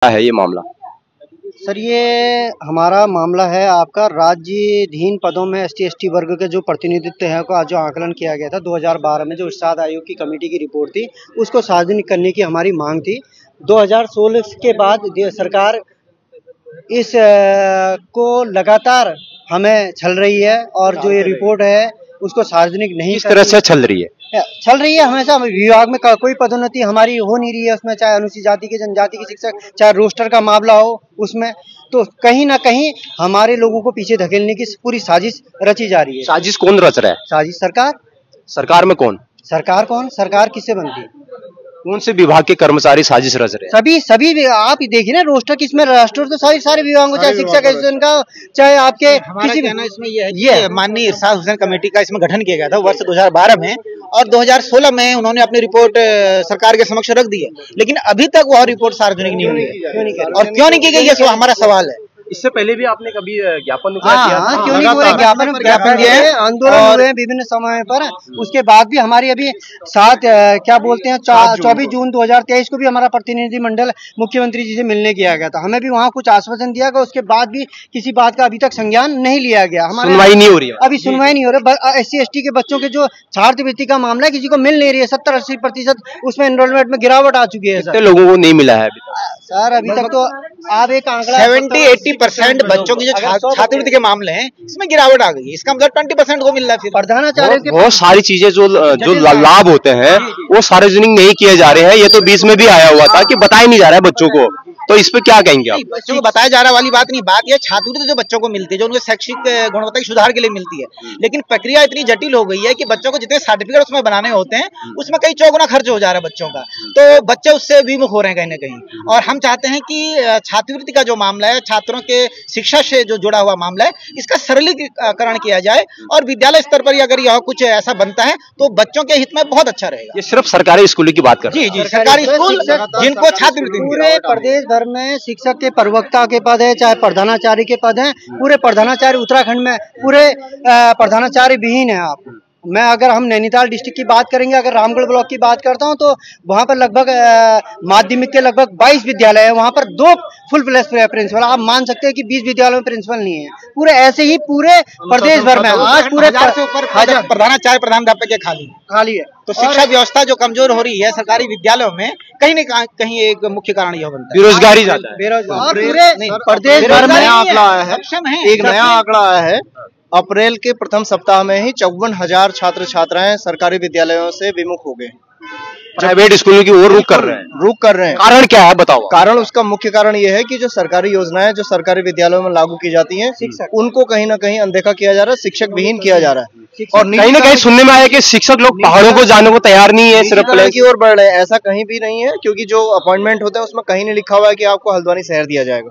क्या है ये मामला? सर, ये हमारा मामला है आपका राज्याधीन पदों में एसटी वर्ग के जो प्रतिनिधित्व है का जो आकलन किया गया था 2012 में, जो इरशाद आयोग की कमेटी की रिपोर्ट थी, उसको सार्वजनिक करने की हमारी मांग थी। 2016 के बाद सरकार इस को लगातार हमें छल रही है और जो ये रिपोर्ट है उसको सार्वजनिक नहीं किस तरह से छल रही है? चल रही है। हमेशा विभाग में कोई पदोन्नति हमारी हो नहीं रही है उसमें, चाहे अनुसूचित जाति के जनजाति के शिक्षक, चाहे रोस्टर का मामला हो उसमें, तो कहीं ना कहीं हमारे लोगों को पीछे धकेलने की पूरी साजिश रची जा रही है। साजिश कौन रच रहा है? साजिश सरकार। सरकार में कौन? सरकार कौन? सरकार किससे बनती है? कौन से विभाग के कर्मचारी साजिश रच रहे हैं? सभी आप देखिए ना, रोस्टर किसमें? रोस्टर तो सारे विभागों, चाहे शिक्षा एजुकेशन का, चाहे आपके किसी भी। इसमें ये माननीय इरशाद हुसैन कमेटी का इसमें गठन किया गया था वर्ष 2012 में, और 2016 में उन्होंने अपनी रिपोर्ट सरकार के समक्ष रख दी है, लेकिन अभी तक वह रिपोर्ट सार्वजनिक नहीं हुई है। और क्यों नहीं की गई, ये हमारा सवाल है। इससे पहले भी आपने कभी ज्ञापन हाँ, क्यों नहीं पूरे ज्ञापन दिए, आंदोलन हुए विभिन्न समय पर। उसके बाद भी हमारी अभी 24 जून 2023 को भी हमारा प्रतिनिधि मंडल मुख्यमंत्री जी से मिलने किया गया था। हमें भी वहाँ कुछ आश्वासन दिया गया, उसके बाद भी किसी बात का अभी तक संज्ञान नहीं लिया गया। हमारी सुनवाई नहीं हो रही है, अभी सुनवाई नहीं हो रही। SC/ST के बच्चों के जो छात्रवृत्ति का मामला है, किसी को मिल नहीं रही है। 70-80% उसमें एनरोलमेंट में गिरावट आ चुकी है। कितने लोगों को नहीं मिला है सर अभी तक? तो आप एक आंकड़ा 70-80% बच्चों की जो छात्रवृत्ति के मामले हैं, इसमें गिरावट आ गई है। इसका मतलब 20% को मिल रहा है। फिर प्रधानाचार्य के बहुत सारी चीजें जो लाभ होते हैं वो सार्वजनिक नहीं किए जा रहे हैं। ये तो बीच में भी आया हुआ था कि बताया नहीं जा रहा है बच्चों को, तो इस पे क्या कहेंगे आप? बच्चों को बताया जा रहा वाली बात नहीं, बात यह छात्रवृत्ति जो बच्चों को मिलती है, जो उनके शैक्षिक गुणवत्ता के सुधार के लिए मिलती है, लेकिन प्रक्रिया इतनी जटिल हो गई है कि बच्चों को जितने सर्टिफिकेट उसमें बनाने होते हैं, उसमें कई चौगुना खर्च हो जा रहा है बच्चों का, तो बच्चे उससे विमुख हो रहे हैं कहीं ना कहीं। और हम चाहते हैं कि छात्रवृत्ति का जो मामला है, छात्रों के शिक्षा से जो जुड़ा हुआ मामला है, इसका सरलीकरण किया जाए, और विद्यालय स्तर पर अगर यह कुछ ऐसा बनता है तो बच्चों के हित में बहुत अच्छा रहेगा। ये सिर्फ सरकारी स्कूलों की बात कर रहे हैं? जी, सरकारी स्कूल जिनको छात्रवृत्ति पूरे प्रदेश भर में शिक्षक के प्रवक्ता के पद है, चाहे प्रधानाचार्य के पद हैं, पूरे प्रधानाचार्य उत्तराखंड में पूरे प्रधानाचार्य विहीन है। आप मैं अगर हम नैनीताल डिस्ट्रिक्ट की बात करेंगे, अगर रामगढ़ ब्लॉक की बात करता हूं, तो वहां पर लगभग माध्यमिक के लगभग 22 विद्यालय है, वहां पर 2 फुल प्लेस प्रिंसिपल। आप मान सकते हैं कि 20 विद्यालयों में प्रिंसिपल नहीं है। पूरे ऐसे ही पूरे प्रदेश भर में आज पूरे प्रधानाचार्य प्रधानाध्यापक के खाली है। तो शिक्षा व्यवस्था जो कमजोर हो रही है सरकारी विद्यालयों में, कहीं न कहीं एक मुख्य कारण यह बनता है बेरोजगारी ज्यादा है। बेरोजगार पूरे प्रदेश भर में आंकड़ा आया है, एक नया आंकड़ा आया है। अप्रैल के प्रथम सप्ताह में ही 54,000 छात्र छात्राएं सरकारी विद्यालयों से विमुख हो गए, प्राइवेट स्कूलों की ओर रुख कर रहे हैं। कारण क्या है बताओ? कारण उसका मुख्य कारण यह है कि जो सरकारी योजनाएं जो सरकारी विद्यालयों में लागू की जाती हैं, उनको कहीं ना कहीं अनदेखा किया जा रहा है, शिक्षक विहीन किया जा रहा है। और कहीं ना कहीं सुनने में आया कि शिक्षक लोग पहाड़ों को जाने को तैयार नहीं है, सिर्फ प्लेन की ओर बढ़ रहे हैं। ऐसा कहीं भी नहीं है, क्योंकि जो अपॉइंटमेंट होता है उसमें कहीं नहीं लिखा हुआ है कि आपको हल्द्वानी शहर दिया जाएगा।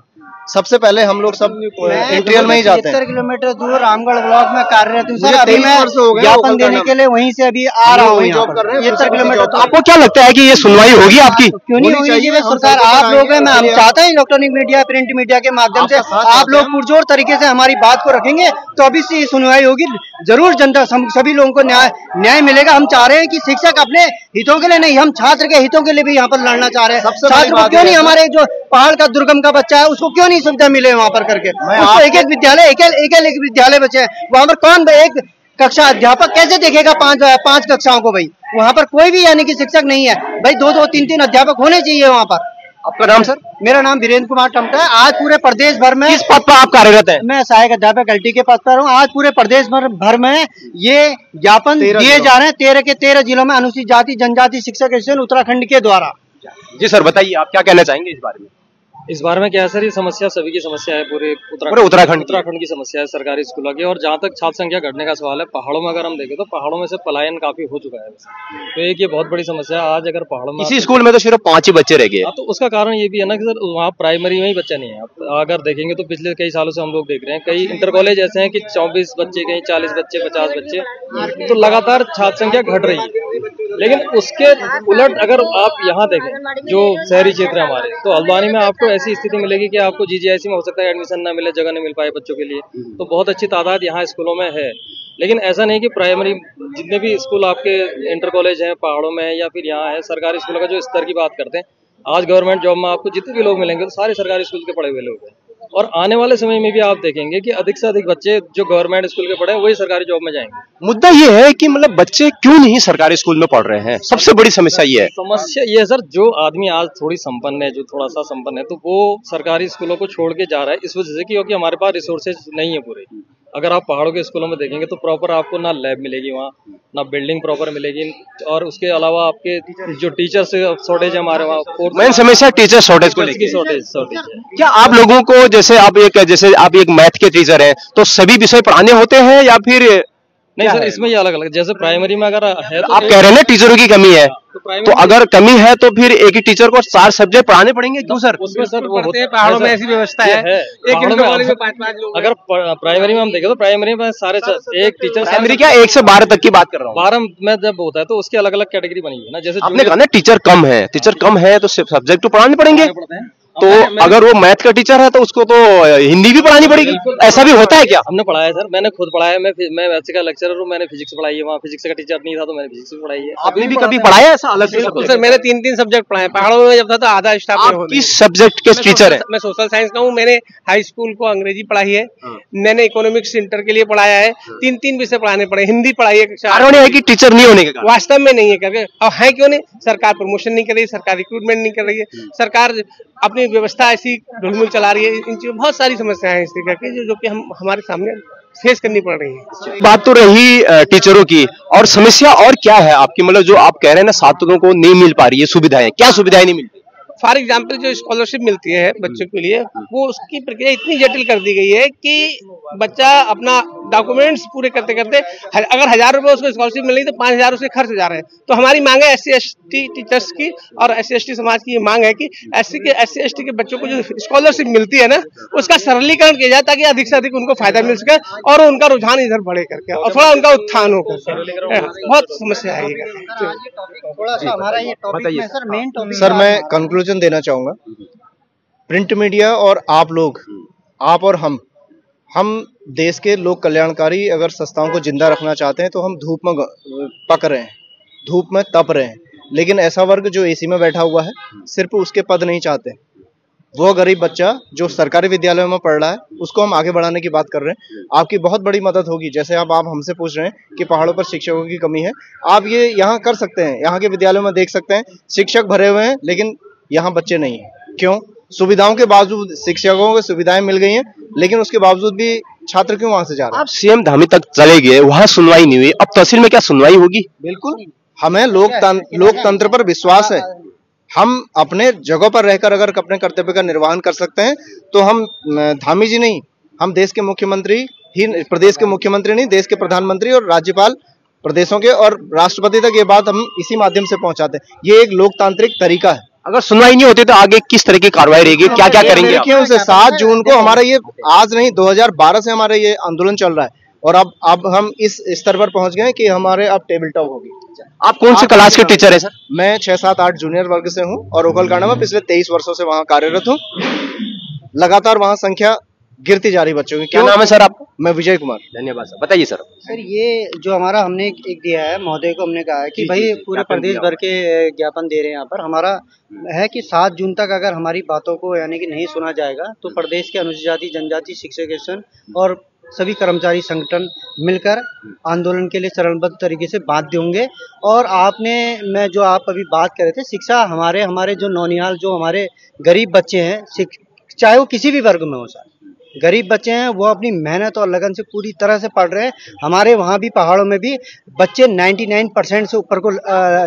सबसे पहले हम लोग सब इंटीरियर में ही जाते हैं। 70 किलोमीटर दूर रामगढ़ ब्लॉक में कार्यरत हूँ सर। अभी मैं ज्ञापन देने के लिए वहीं से अभी आ रहा हूँ। 70 किलोमीटर। आपको क्या लगता है कि ये सुनवाई होगी आपकी? क्यों नहीं होगी? सरकार आप लोग हैं, हम चाहते हैं इलेक्ट्रॉनिक मीडिया, प्रिंट मीडिया के माध्यम से आप लोग पुरजोर तरीके से हमारी बात को रखेंगे तो अभी से सुनवाई होगी जरूर। जनता सभी लोगों को न्याय मिलेगा। हम चाह रहे हैं कि शिक्षक अपने हितों के लिए नहीं, हम छात्र के हितों के लिए भी यहाँ पर लड़ना चाह रहे हैं। छात्र को क्यों नहीं, हमारे जो पहाड़ का दुर्गम का बच्चा है उसको क्यों नहीं सुविधा मिले वहाँ पर करके? उसको एक विद्यालय बचे हैं, वहाँ पर कौन एक कक्षा अध्यापक कैसे देखेगा 5 कक्षाओं को? भाई वहाँ पर कोई भी यानी कि शिक्षक नहीं है भाई। 2-2, 3-3 अध्यापक होने चाहिए वहाँ पर। आपका नाम सर? मेरा नाम वीरेंद्र कुमार टमटा है। आज पूरे प्रदेश भर में किस पद पर आप कार्यरत हैं? मैं सहायक अध्यापक LT के पद पर हूँ। आज पूरे प्रदेश भर में ये ज्ञापन दिए जा रहे हैं 13 के 13 जिलों में अनुसूचित जाति जनजाति शिक्षक एसोसिएशन उत्तराखंड के द्वारा। जी सर, बताइए आप क्या कहना चाहेंगे इस बारे में? इस बारे में क्या है सर, ये समस्या सभी की समस्या है, पूरे उत्तराखंड की समस्या है सरकारी स्कूलों की। और जहाँ तक छात्र संख्या घटने का सवाल है, पहाड़ों में अगर हम देखें तो पहाड़ों में से पलायन काफी हो चुका है, तो एक ये बहुत बड़ी समस्या है। आज अगर पहाड़ों में इसी स्कूल में तो सिर्फ 5 ही बच्चे रह गए, तो उसका कारण ये भी है ना कि सर वहाँ प्राइमरी में ही बच्चे नहीं है। अगर देखेंगे तो पिछले कई सालों से हम लोग देख रहे हैं, कई इंटर कॉलेज ऐसे हैं कि 24 बच्चे, कहीं 40 बच्चे, 50 बच्चे, तो लगातार छात्र संख्या घट रही है। लेकिन उसके उलट अगर आप यहाँ देखें जो शहरी क्षेत्र है हमारे, तो हल्द्वानी में आपको ऐसी स्थिति मिलेगी कि आपको GGIC में हो सकता है एडमिशन ना मिले, जगह नहीं मिल पाए बच्चों के लिए। तो बहुत अच्छी तादाद यहाँ स्कूलों में है, लेकिन ऐसा नहीं कि प्राइमरी जितने भी स्कूल आपके इंटर कॉलेज हैं पहाड़ों में या फिर यहाँ है, सरकारी स्कूलों का जो स्तर की बात करते हैं आज गवर्नमेंट जॉब में आपको जितने भी लोग मिलेंगे तो सारे सरकारी स्कूल के पढ़े हुए लोग हैं, और आने वाले समय में भी आप देखेंगे कि अधिक से अधिक बच्चे जो गवर्नमेंट स्कूल के पढ़े हैं वही सरकारी जॉब में जाएंगे। मुद्दा ये है कि मतलब बच्चे क्यों नहीं सरकारी स्कूल में पढ़ रहे हैं, सबसे बड़ी समस्या ये है। समस्या ये है सर, जो आदमी आज थोड़ी संपन्न है, जो थोड़ा सा संपन्न है, तो वो सरकारी स्कूलों को छोड़ के जा रहा है इस वजह से क्योंकि हमारे पास रिसोर्सेज नहीं है पूरे। अगर आप पहाड़ों के स्कूलों में देखेंगे तो प्रॉपर आपको ना लैब मिलेगी वहाँ, ना बिल्डिंग प्रॉपर मिलेगी, और उसके अलावा आपके जो टीचर्स शॉर्टेज है हमारे वहाँ। मेन समस्या टीचर शॉर्टेज को लेकर। शॉर्टेज है। क्या आप लोगों को जैसे आप एक मैथ के टीचर हैं तो सभी विषय पढ़ाने होते हैं या फिर नहीं सर, इसमें ये अलग अलग, जैसे प्राइमरी में अगर है तो आप कह रहे हैं ना टीचरों की कमी है, तो अगर कमी है तो फिर एक ही टीचर को 4 सब्जेक्ट पढ़ाने पड़ेंगे क्यों सर? उसमें सर वो होते हैं, पहाड़ों में ऐसी व्यवस्था है, एक कॉलेज में 5-5 लोग। अगर प्राइमरी में हम देखें तो प्राइमरी में सारे एक टीचर, प्राइमरी क्या 1 से 12 तक की बात कर रहा हूँ। 12 में जब होता है तो उसकी अलग अलग कैटेगरी बनी हुई है ना, जैसे आपने कहा ना टीचर कम है तो सब्जेक्ट तो पढ़ाने पड़ेंगे, तो अगर वो मैथ का टीचर है तो उसको तो हिंदी भी पढ़ानी पड़ेगी, ऐसा भी होता है क्या? हमने पढ़ाया है सर, मैंने खुद पढ़ाया है, मैं मैथ्स का लेक्चरर हूँ, मैंने फिजिक्स पढ़ाई है, वहाँ फिजिक्स का टीचर नहीं था तो मैंने फिजिक्स भी पढ़ाई है। आपने भी कभी पढ़ाया ऐसा अलग से? बिल्कुल सर, मैंने 3 सब्जेक्ट पढ़ाए। पहाड़ों में जब था तो आधा स्टाफ। आप किस सब्जेक्ट के टीचर है? मैं सोशल साइंस का हूँ। मैंने हाई स्कूल को अंग्रेजी पढ़ाई है, मैंने इकोनॉमिक्स इंटर के लिए पढ़ाया है, 3 विषय पढ़ाने पड़े, हिंदी पढ़ाई है। कारण है कि टीचर नहीं होने के कारण? वास्तव में नहीं है करके, और है क्यों नहीं, सरकार प्रमोशन नहीं कर रही, सरकार रिक्रूटमेंट नहीं कर रही है, सरकार अपनी व्यवस्था ऐसी ढुलमुल चला रही है। इन चीजों बहुत सारी समस्याएं हैं इस तरह की जो कि हमारे सामने फेस करनी पड़ रही है। बात तो रही टीचरों की, और समस्या और क्या है आपकी? मतलब जो आप कह रहे हैं ना छात्रों को नहीं मिल पा रही है सुविधाएं, क्या सुविधाएं नहीं मिलती? फॉर एग्जाम्पल जो स्कॉलरशिप मिलती है बच्चों के लिए, वो उसकी प्रक्रिया इतनी जटिल कर दी गई है कि बच्चा अपना डॉक्यूमेंट्स पूरे करते करते अगर 1000 रुपए उसको स्कॉलरशिप मिल रही तो 5000 उसके खर्च हो जा रहे हैं। तो हमारी मांग है SC/ST टीचर्स की और SC/ST समाज की ये मांग है कि SC/ST के बच्चों को जो स्कॉलरशिप मिलती है ना, उसका सरलीकरण किया जाए ताकि अधिक से अधिक उनको फायदा मिल सके और उनका रुझान इधर बढ़े करके और थोड़ा उनका उत्थान हो करके। बहुत समस्या है। थोड़ा सा हमारा ये टॉपिक में सर मेन टॉपिक सर मैं कंक्लूजन देना चाहूंगा। प्रिंट मीडिया और आप लोग, आप और हम देश के लोक कल्याणकारी अगर संस्थाओं को जिंदा रखना चाहते हैं तो हम धूप में पक रहे हैं, धूप में तप रहे हैं, लेकिन ऐसा वर्ग जो एसी में बैठा हुआ है सिर्फ उसके पद नहीं चाहते। वो गरीब बच्चा जो सरकारी विद्यालयों में पढ़ रहा है उसको हम आगे बढ़ाने की बात कर रहे हैं। आपकी बहुत बड़ी मदद होगी। जैसे आप हमसे पूछ रहे हैं कि पहाड़ों पर शिक्षकों की कमी है, आप ये यहाँ कर सकते हैं, यहाँ के विद्यालयों में देख सकते हैं शिक्षक भरे हुए हैं लेकिन यहाँ बच्चे नहीं है। क्यों? सुविधाओं के बावजूद, शिक्षकों को सुविधाएं मिल गई हैं लेकिन उसके बावजूद भी छात्र क्यों वहां से जा रहे हैं? आप सीएम धामी तक चले गए, वहां सुनवाई नहीं हुई, अब तहसील में क्या सुनवाई होगी? बिल्कुल, हमें लोकतंत्र पर विश्वास है। हम अपने जगह पर रहकर अगर अपने कर्तव्य का निर्वहन कर सकते हैं तो हम धामी जी नहीं, हम देश के मुख्यमंत्री ही, प्रदेश के मुख्यमंत्री नहीं, देश के प्रधानमंत्री और राज्यपाल प्रदेशों के और राष्ट्रपति तक ये बात हम इसी माध्यम से पहुंचाते हैं। ये एक लोकतांत्रिक तरिका है। अगर सुनवाई नहीं होती तो आगे किस तरह की कार्रवाई रहेगी, क्या क्या करेंगे? देखिए उनसे 7 जून को हमारा ये, आज नहीं 2012 से हमारा ये आंदोलन चल रहा है और अब हम इस स्तर पर पहुंच गए कि हमारे अब टेबल टॉक होगी। आप कौन से क्लास के टीचर है सर? मैं 6, 7, 8 जूनियर वर्ग से हूं और ओखलकांडा में पिछले 23 वर्षों से वहां कार्यरत हूं। लगातार वहां संख्या गिरती जा रही बच्चों की। क्या नाम है सर आपका? मैं विजय कुमार। धन्यवाद सर। बताइए सर। सर ये जो हमारा हमने एक दिया है, महोदय को हमने कहा है कि भाई पूरे प्रदेश भर के ज्ञापन दे रहे हैं। यहाँ पर हमारा है कि 7 जून तक अगर हमारी बातों को यानी कि नहीं सुना जाएगा तो प्रदेश के अनुसूचित जाति जनजाति शिक्षक संघ और सभी कर्मचारी संगठन मिलकर आंदोलन के लिए चरणबद्ध तरीके से बाध्य होंगे। और मैं जो आप अभी बात कर रहे थे, शिक्षा हमारे जो नौनिहाल, जो हमारे गरीब बच्चे हैं, चाहे वो किसी भी वर्ग में हो सर, गरीब बच्चे हैं, वो अपनी मेहनत और लगन से पूरी तरह से पढ़ रहे हैं। हमारे वहाँ भी पहाड़ों में भी बच्चे 99% से ऊपर को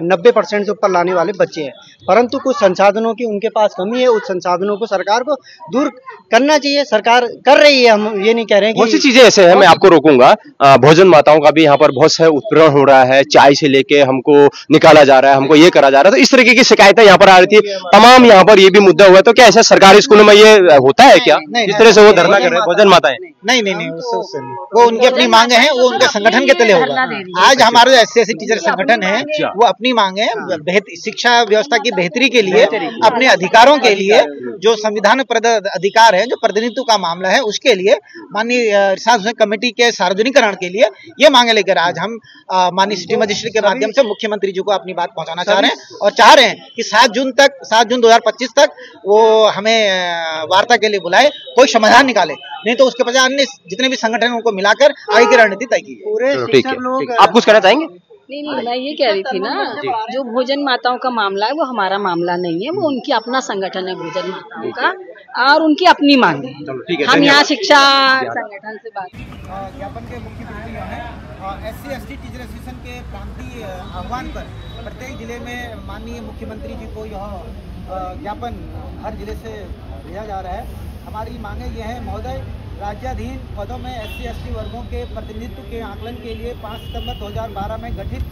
90% से ऊपर लाने वाले बच्चे हैं, परंतु कुछ संसाधनों की उनके पास कमी है। उस संसाधनों को सरकार को दूर करना चाहिए, सरकार कर रही है। हम ये नहीं कह रहे हैं कि बहुत सी चीजें ऐसे हैं, मैं आपको रोकूंगा। भोजन माताओं का भी यहाँ पर बहुत से उत्पीड़न हो रहा है, चाय से लेके हमको निकाला जा रहा है, हमको ये करा जा रहा है, तो इस तरीके की शिकायतें यहाँ पर आ रही थी। तमाम यहाँ पर ये भी मुद्दा हुआ है, तो क्या ऐसा सरकारी स्कूलों में ये होता है क्या? इस तरह से वो धरना कर रहे हैं भोजन माताएं? नहीं नहीं नहीं, उससे नहीं, वो उनकी अपनी मांगे हैं, वो उनके संगठन के तले होगा। आज हमारे SC/ST टीचर संगठन है, वो अपनी मांगे है शिक्षा व्यवस्था की बेहतरी के लिए, अपने अधिकारों के लिए, जो संविधान प्रदत्त अधिकार है, जो प्रतिनिधित्व का मामला है, उसके लिए माननीय रिसार्च कमेटी के सार्वजनिकरण के लिए ये मांगे लेकर आज हम माननीय सिटी मजिस्ट्रेट के माध्यम से मुख्यमंत्री जी को अपनी बात पहुंचाना चाह रहे हैं और चाह रहे हैं कि 7 जून 2025 तक वो हमें वार्ता के लिए बुलाए, कोई समाधान निकाले, नहीं तो उसके पश्चात अन्य जितने भी संगठन हैं उनको मिलाकर आगे की रणनीति तय की। पूरे ठीक है, आप कुछ कहना चाहेंगे? नहीं, मैं ये कह रही थी ना, जो भोजन माताओं का मामला है वो हमारा मामला नहीं है, वो उनकी अपना संगठन है भोजन माताओं का, और उनकी अपनी मांग है। हम यहाँ शिक्षा संगठन से बात ज्ञापन के मुख्य बिंदु है SC/ST टीचर एसोसिएशन के प्रांतीय आह्वान पर प्रत्येक जिले में माननीय मुख्यमंत्री जी को यह ज्ञापन हर जिले से भेजा जा रहा है। हमारी मांगे ये है महोदय, राज्याधीन पदों में SC/ST वर्गों के प्रतिनिधित्व के आकलन के लिए 5 सितंबर 2012 में गठित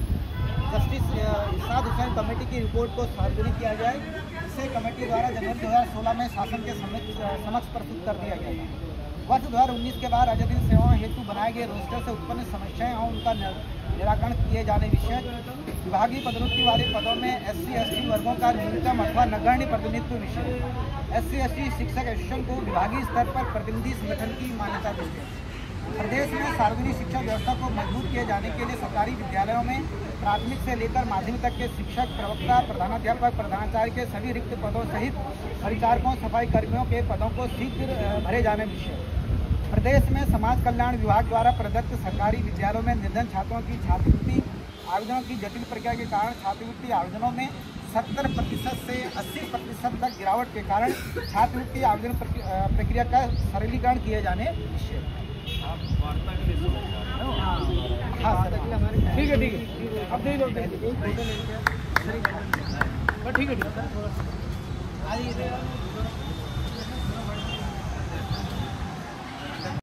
जस्टिस इरशाद हुसैन कमेटी की रिपोर्ट को सार्वजनिक किया जाए, जिसे कमेटी द्वारा जनवरी 2016 में शासन के समक्ष प्रस्तुत कर दिया गया था। वर्ष 2019 के बाद राज्याधीन सेवाओं हेतु बनाए गए रोस्टर से उत्पन्न समस्याएं और उनका निराकरण किए जाने विषय, विभागीय पदोन्नति वाले पदों में SC/ST वर्गों का न्यूनतम अथवा नगण्य प्रतिनिधित्व विषय, SC/ST शिक्षक एसोसिएशन को विभागीय स्तर पर प्रतिनिधि संगठन की मान्यता देते हैं। प्रदेश में सार्वजनिक शिक्षा व्यवस्था को मजबूत किए जाने के लिए सरकारी विद्यालयों में प्राथमिक से लेकर माध्यमिक तक के शिक्षक, प्रवक्ता, प्रधानाध्यापक, प्रधानाचार्य के सभी रिक्त पदों सहित परिचारकों, सफाई कर्मियों के पदों को शीघ्र भरे जाने विषय। प्रदेश में समाज कल्याण विभाग द्वारा प्रदत्त सरकारी विद्यालयों में निर्धन छात्रों की छात्रवृत्ति आवेदनों की जटिल प्रक्रिया के कारण छात्रवृत्ति आवेदनों में 70% से 80% तक गिरावट के कारण छात्रवृत्ति आवेदन प्रक्रिया का सरलीकरण किए जाने विषय। हाँ ठीक है अब दे दो ठीक है।